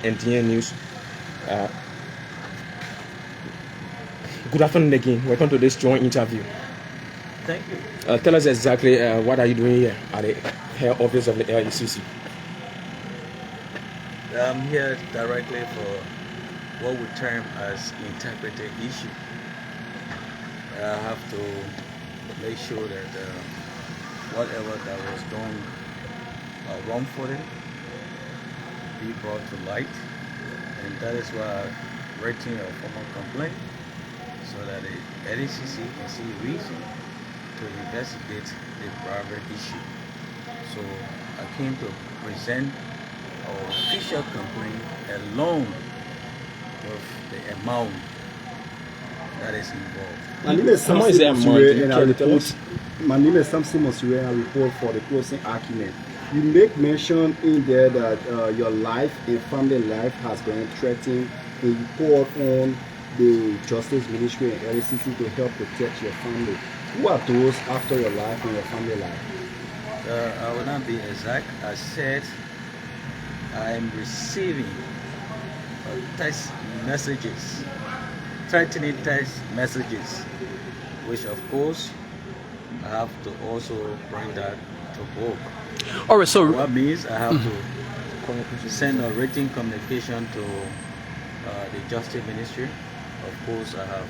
NTN News. Good afternoon again. Welcome to this joint interview. Thank you. Tell us exactly what are you doing here at the head office of the LACC? I'm here directly for what we term as integrity issue. I have to make sure that whatever that was done wrongfully be brought to light, and that is why I'm writing a formal complaint so that the LACC can see reason to investigate the bribery issue. So I came to present our official complaint along with the amount that is involved. My name is Samson Mosure, and I report for the closing argument. You make mention in there that your life and family life has been threatened, and you call on the Justice Ministry and LACC to help protect your family. Who are those after your life and your family life? I will not be exact. I said I am receiving text messages, threatening text messages, which of course I have to also bring that to book. All right, so what means I have to send a written communication to the Justice Ministry. Of course, I have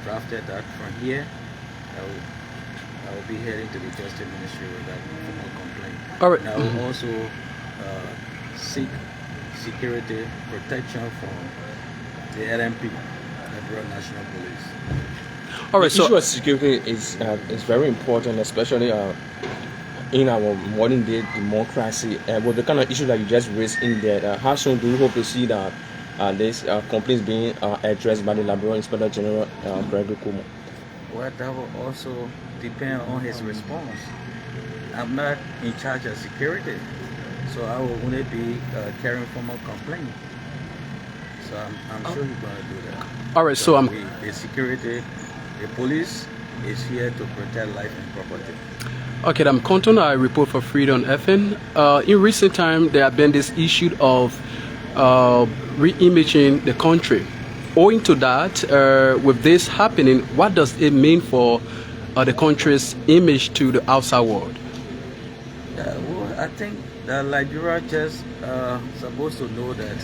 drafted that from here. I will be heading to the Justice Ministry with that formal complaint. All right. And I will also seek security protection from the LNP, Liberia National Police. All right, so issue of security is very important, especially in our modern day democracy. With the kind of issue that you just raised in there, how soon do you hope to see that this complaints being addressed by the Liberia Inspector General, Gbapolu County? Well, that will also depend on his response. I'm not in charge of security, so I will only be carrying formal complaint. So I'm sure he's going to do that. All right, so the security, the police is here to protect life and property. Okay, I'm counting a report for Freedom FN. In recent time, there have been this issue of re-imaging the country. Owing to that, with this happening, what does it mean for the country's image to the outside world? Well, I think that Liberia just supposed to know that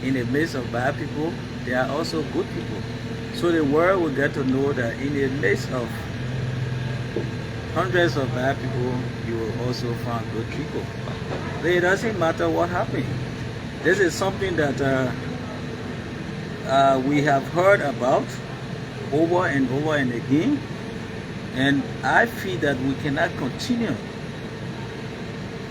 in the midst of bad people, there are also good people. So the world will get to know that in the midst of hundreds of bad people, you will also find good people. But it doesn't matter what happened. This is something that we have heard about over and over and again, and I feel that we cannot continue,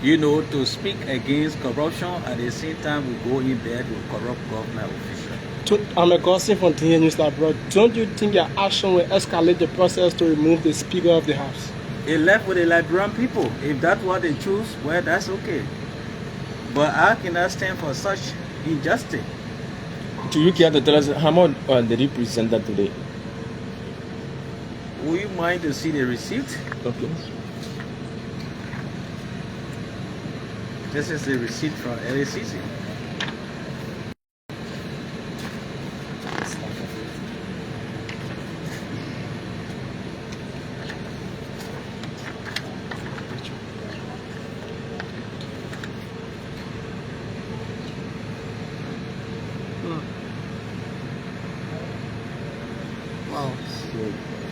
to speak against corruption at the same time we go in bed with corrupt government officials. I'm a gossip from TN News Abroad. Don't you think your action will escalate the process to remove the Speaker of the House? It left with the Liberian people. If that's what they choose, well, that's okay. But I cannot stand for such injustice. Do you care to tell us how much did you present that today? Would you mind to see the receipt? Okay. This is the receipt from LACC. Wow.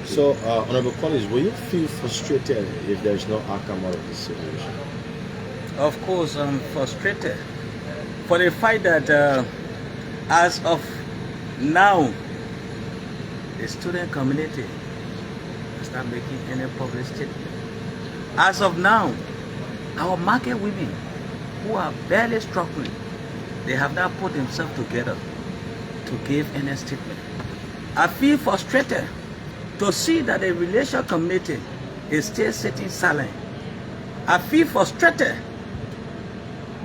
So, Honorable Collins, will you feel frustrated if there's no outcome out of this situation? Of course, I'm frustrated for the fact that as of now, the student community is not making any public statement. As of now, our market women who are barely struggling, they have not put themselves together to give any statement. I feel frustrated to see that the religious community is still sitting silent. I feel frustrated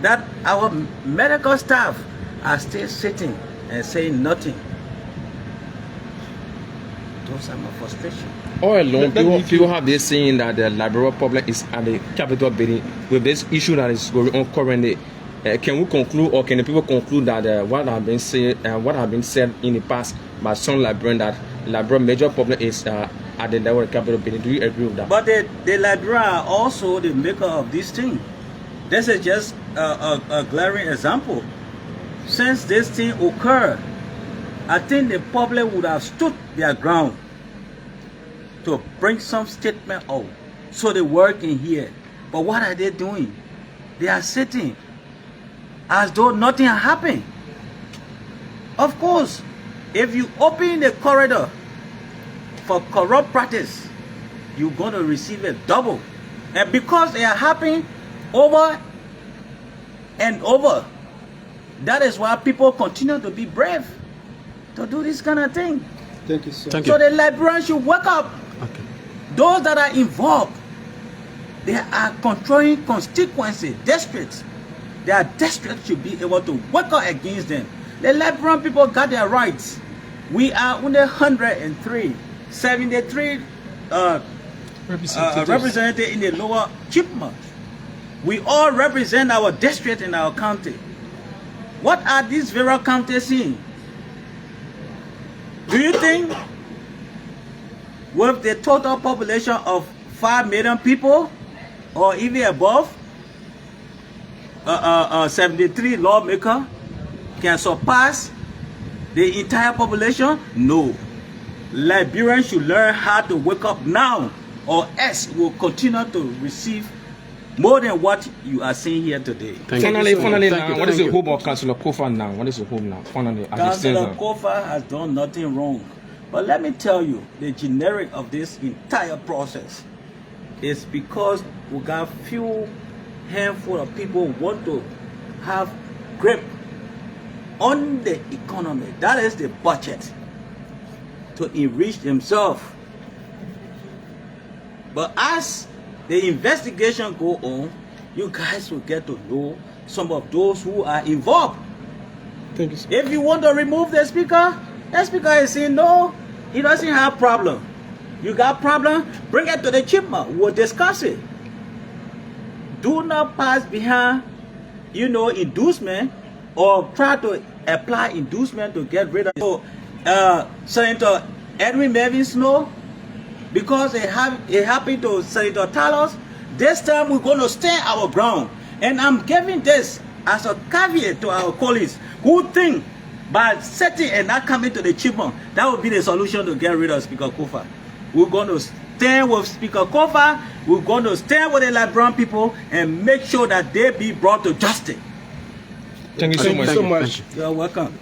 that our medical staff are still sitting and saying nothing. Those are my frustration. All along, people have been saying that the Liberia public is at the Capitol building with this issue that is going on currently. can we conclude, or can the people conclude that what have been said in the past by some Liberian, that Liberian major problem is at the level of capital building? Do you agree with that? But the Liberian are also the maker of this thing. This is just a glaring example. Since this thing occurred, I think the public would have stood their ground to bring some statement out so the world can hear. But what are they doing? They are sitting as though nothing happened. Of course, if you open the corridor for corrupt practice, you're going to receive a double. And because they are happening over and over, that is why people continue to be brave to do this kind of thing. Thank you, sir. So the Liberians should wake up. Okay. Those that are involved, they are controlling constituency, districts. Their districts should be able to work out against them. The Liberian people got their rights. We are under 103, 73 represented in the lower Chipmunk. We all represent our district in our county. What are these various counties seeing? Do you think with the total population of 5 million people or even above, 73 lawmaker can surpass the entire population? No. Liberians should learn how to wake up now, or else we will continue to receive more than what you are seeing here today. Finally, now, what is the hope of Councillor Koffa now? What is the hope now? Finally, Councillor Koffa has done nothing wrong. But let me tell you, the generic of this entire process is because we got few handful of people who want to have grip on the economy. That is the budget, to enrich themselves. But as the investigation go on, you guys will get to know some of those who are involved. Thank you, sir. If you want to remove the speaker is saying no, he doesn't have problem. You got problem, bring it to the Chipmunk, we'll discuss it. Do not pass behind, inducement, or try to apply inducement to get rid of it. So, Senator Edwin Mervyn Snow, because it happened to Senator Talos, this time we're going to stand our ground. And I'm giving this as a caveat to our colleagues who think by setting and not coming to the Chipmunk, that would be the solution to get rid of Speaker Koffa. We're going to stand with Speaker Koffa, we're going to stand with the Liberian people and make sure that they be brought to justice. Thank you so much. You're welcome.